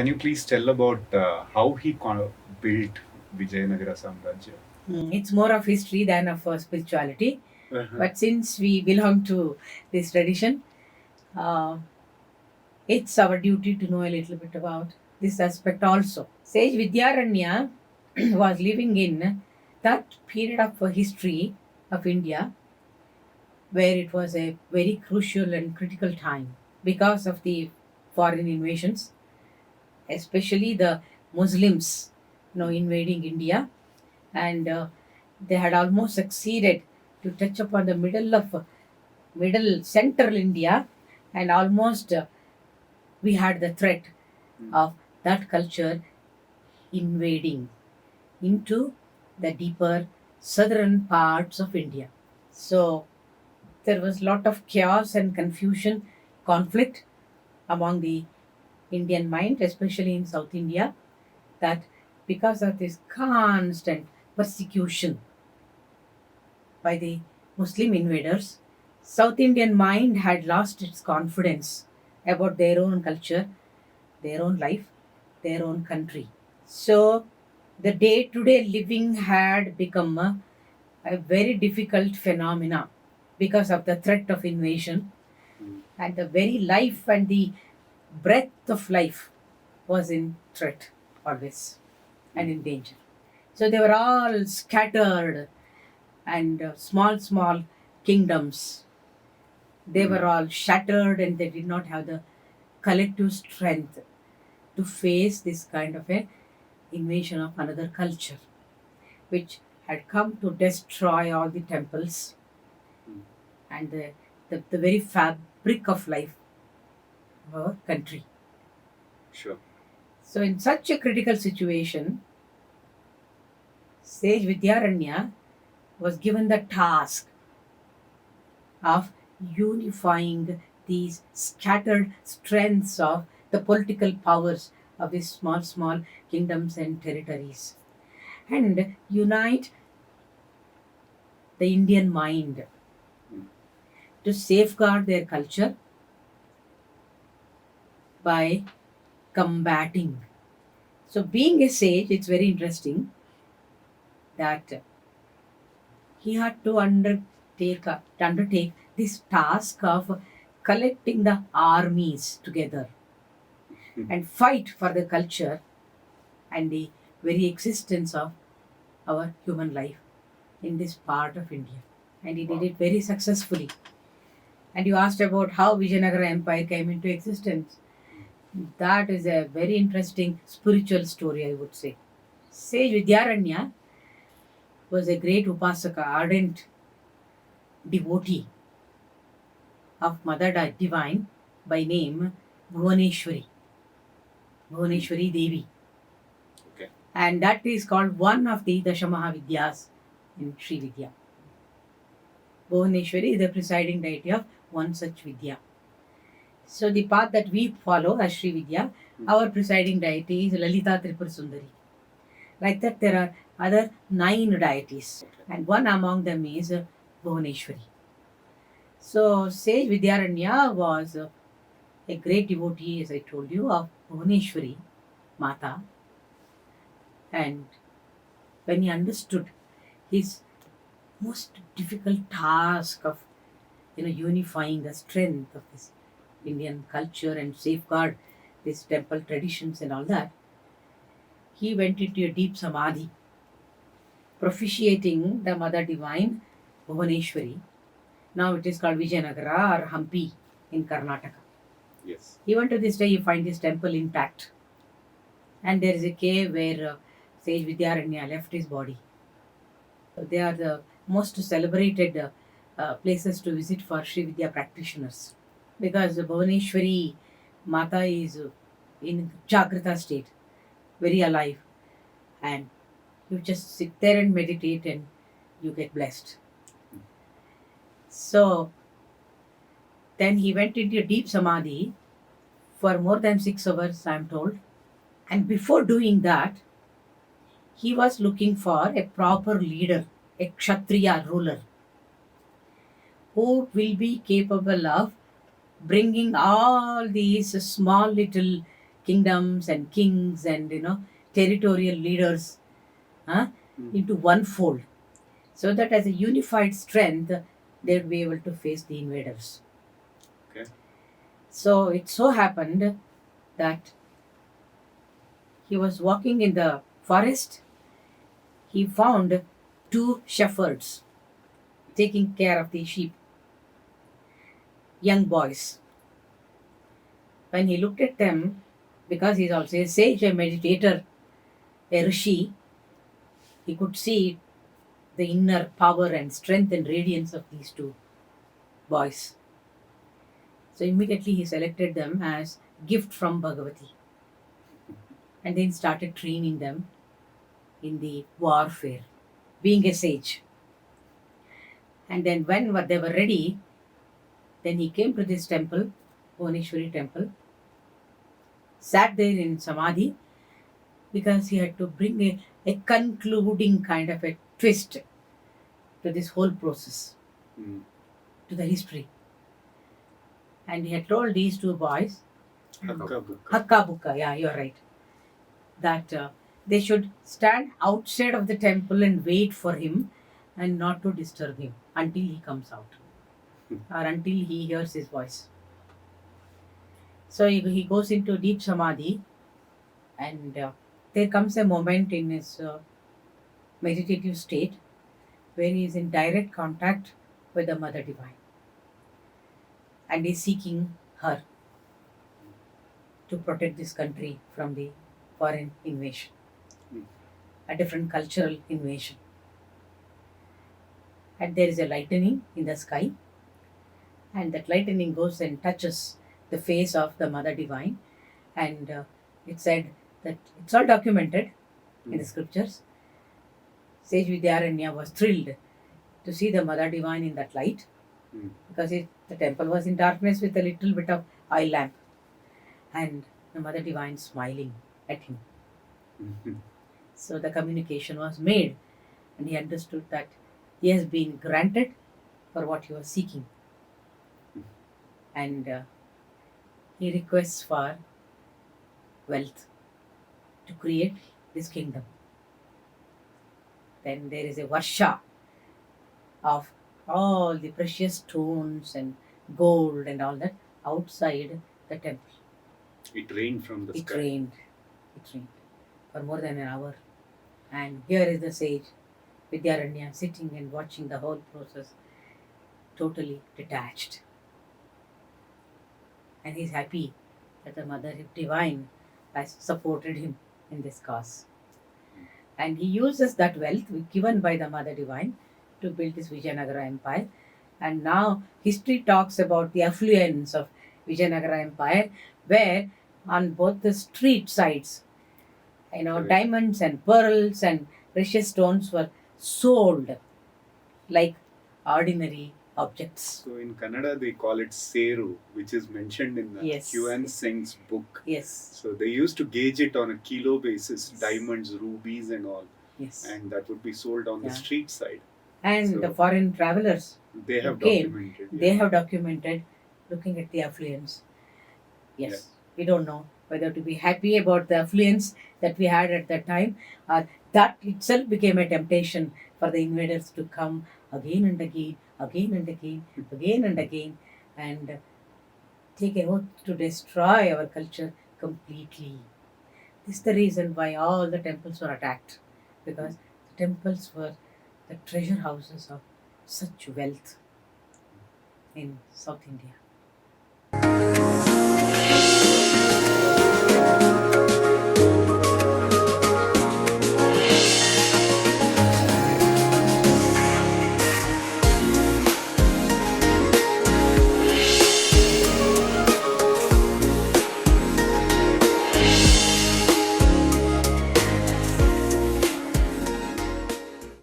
can you please tell about how he built Vijayanagara Samrajya? It's more of history than of spirituality. But since we belong to this tradition, uh, it's our duty to know a little bit about this aspect also. Sage Vidyaranya was living in that period of history of India where it was a very crucial and critical time because of the foreign invasions, especially the Muslims, invading India, and they had almost succeeded to touch upon the middle central India, and almost we had the threat of that culture invading into the deeper southern parts of India. So there was a lot of chaos and confusion, conflict among the Indian mind, especially in South India, that because of this constant persecution by the Muslim invaders, South Indian mind had lost its confidence about their own culture, their own life, their own country. So the day-to-day living had become a very difficult phenomena because of the threat of invasion, and the very life and the breath of life was in threat always and in danger. So they were all scattered, and small kingdoms. They were all shattered, and they did not have the collective strength to face this kind of a invasion of another culture, which had come to destroy all the temples and the very fabric of life of our country. Sure. So in such a critical situation, Sage Vidyaranya was given the task of unifying these scattered strengths of the political powers of these small kingdoms and territories, and unite the Indian mind to safeguard their culture by combating. So being a sage, it's very interesting that he had to undertake this task of collecting the armies together and fight for the culture and the very existence of our human life in this part of India. And he did it very successfully. And you asked about how Vijayanagar Empire came into existence. That is a very interesting spiritual story, I would say. Sage Vidyaranya was a great upasaka, ardent devotee of Mother Divine by name Bhuvaneshwari Devi. Okay. And that is called one of the Dashamahavidyas in Srividya. Bhuvaneshwari is the presiding deity of one such Vidya. So the path that we follow as Srividya, our presiding deity is Lalita Tripur Sundari. Like that, there are other 9 deities, and one among them is Bhuvaneshwari. So Sage Vidyaranya was a great devotee, as I told you, of Bhuvaneshwari Mata. And when he understood his most difficult task of unifying the strength of this Indian culture and safeguard these temple traditions and all that, he went into a deep samadhi, propitiating the Mother Divine Bhuvaneshwari. Now it is called Vijayanagara or Hampi in Karnataka. Yes. Even to this day, you find this temple intact. And there is a cave where Sage Vidyaranya left his body. They are the most celebrated places to visit for Srividya practitioners, because the Bhuvaneshwari Mata is in Jagrata state, very alive, and you just sit there and meditate and you get blessed. So then he went into a deep samadhi for more than 6 hours, I am told. And before doing that, he was looking for a proper leader, a Kshatriya ruler, who will be capable of bringing all these small little kingdoms and kings and territorial leaders into one fold, so that as a unified strength they would be able to face the invaders. Okay. So it so happened that he was walking in the forest. He found two shepherds taking care of the sheep, young boys. When he looked at them, because he's also a sage, a meditator, a rishi, he could see the inner power and strength and radiance of these two boys. So immediately he selected them as gift from Bhagavati, and then started training them in the warfare, being a sage. And then when they were ready, then he came to this temple, Bhuvaneshwari temple, sat there in Samadhi, because he had to bring a concluding kind of a twist to this whole process, to the history. And he had told these two boys, Hakka Bukka, yeah, you're right, that they should stand outside of the temple and wait for him and not to disturb him until he comes out or until he hears his voice. So he goes into deep samadhi, and there comes a moment in his meditative state where he is in direct contact with the Mother Divine and is seeking her to protect this country from the foreign invasion, a different cultural invasion. And there is a lightning in the sky, and that lightning goes and touches the face of the Mother Divine, and it said that it's all documented in the scriptures. Sage Vidyaranya was thrilled to see the Mother Divine in that light, because the temple was in darkness with a little bit of oil lamp, and the Mother Divine smiling at him. So the communication was made, and he understood that he has been granted for what he was seeking. And he requests for wealth to create this kingdom. Then there is a varsha of all the precious stones and gold and all that outside the temple. It rained from the It sky. rained for more than an hour. And here is the sage Vidyaranya sitting and watching the whole process, totally detached. And he's happy that the Mother Divine has supported him in this cause. And he uses that wealth given by the Mother Divine to build this Vijayanagar Empire. And now history talks about the affluence of Vijayanagar Empire, where on both the street sides, Correct. diamonds and pearls and precious stones were sold like ordinary objects. So in Kannada they call it Seru, which is mentioned in the Yes. Yuan Singh's book. Yes. So they used to gauge it on a kilo basis, Yes. diamonds, rubies and all. Yes. And that would be sold on the Yeah. street side. And So- the foreign travelers, They have came, documented. they have documented looking at the affluence. Yes. We don't know whether to be happy about the affluence that we had at that time, or that itself became a temptation for the invaders to come again and again, again and again, again and again, and take an oath to destroy our culture completely. This is the reason why all the temples were attacked, because the temples were the treasure houses of such wealth in South India.